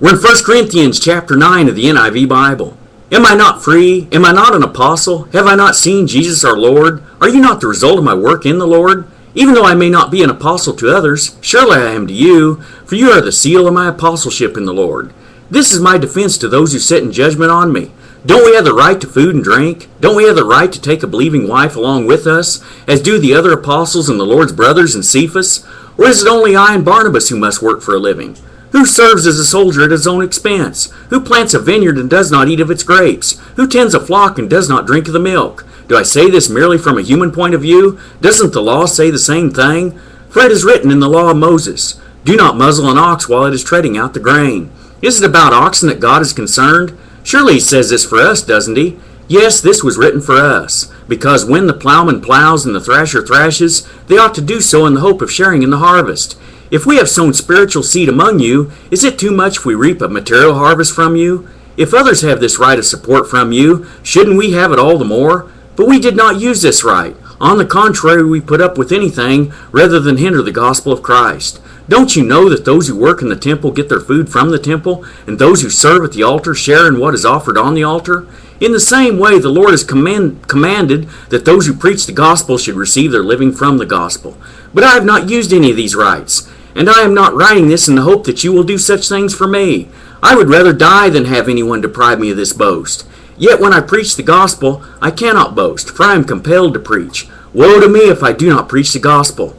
We're in 1 Corinthians chapter 9 of the NIV Bible. Am I not free? Am I not an apostle? Have I not seen Jesus our Lord? Are you not the result of my work in the Lord? Even though I may not be an apostle to others, surely I am to you, for you are the seal of my apostleship in the Lord. This is my defense to those who sit in judgment on me. Don't we have the right to food and drink? Don't we have the right to take a believing wife along with us, as do the other apostles and the Lord's brothers and Cephas? Or is it only I and Barnabas who must work for a living? Who serves as a soldier at his own expense? Who plants a vineyard and does not eat of its grapes? Who tends a flock and does not drink of the milk? Do I say this merely from a human point of view? Doesn't the law say the same thing? For it is written in the law of Moses, "Do not muzzle an ox while it is treading out the grain." Is it about oxen that God is concerned? Surely he says this for us, doesn't he? Yes, this was written for us, because when the plowman plows and the thrasher thrashes, they ought to do so in the hope of sharing in the harvest. If we have sown spiritual seed among you, is it too much if we reap a material harvest from you? If others have this right of support from you, shouldn't we have it all the more? But we did not use this right. On the contrary, we put up with anything rather than hinder the gospel of Christ. Don't you know that those who work in the temple get their food from the temple, and those who serve at the altar share in what is offered on the altar? In the same way, the Lord has commanded that those who preach the gospel should receive their living from the gospel. But I have not used any of these rights, and I am not writing this in the hope that you will do such things for me. I would rather die than have anyone deprive me of this boast. Yet when I preach the gospel, I cannot boast, for I am compelled to preach. Woe to me if I do not preach the gospel.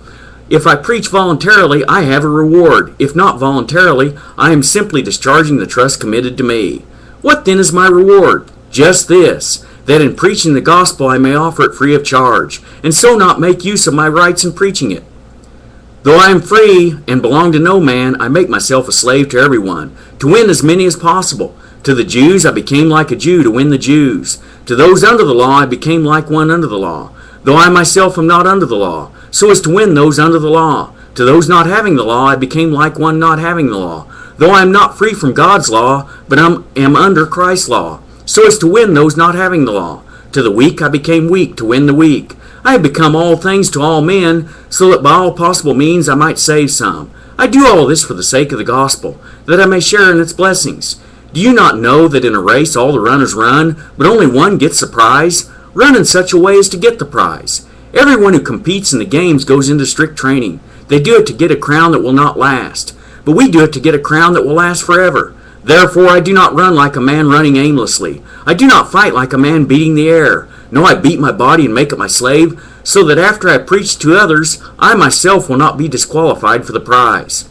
If I preach voluntarily, I have a reward. If not voluntarily, I am simply discharging the trust committed to me. What then is my reward? Just this, that in preaching the gospel I may offer it free of charge, and so not make use of my rights in preaching it. Though I am free and belong to no man, I make myself a slave to everyone, to win as many as possible. To the Jews I became like a Jew to win the Jews. To those under the law I became like one under the law, though I myself am not under the law, so as to win those under the law. To those not having the law I became like one not having the law, though I am not free from God's law, but am under Christ's law, so as to win those not having the law. To the weak I became weak to win the weak. I have become all things to all men, so that by all possible means I might save some. I do all this for the sake of the gospel, that I may share in its blessings. Do you not know that in a race all the runners run, but only one gets the prize? Run in such a way as to get the prize. Everyone who competes in the games goes into strict training. They do it to get a crown that will not last, but we do it to get a crown that will last forever. Therefore I do not run like a man running aimlessly. I do not fight like a man beating the air. No, I beat my body and make it my slave, so that after I preach to others, I myself will not be disqualified for the prize.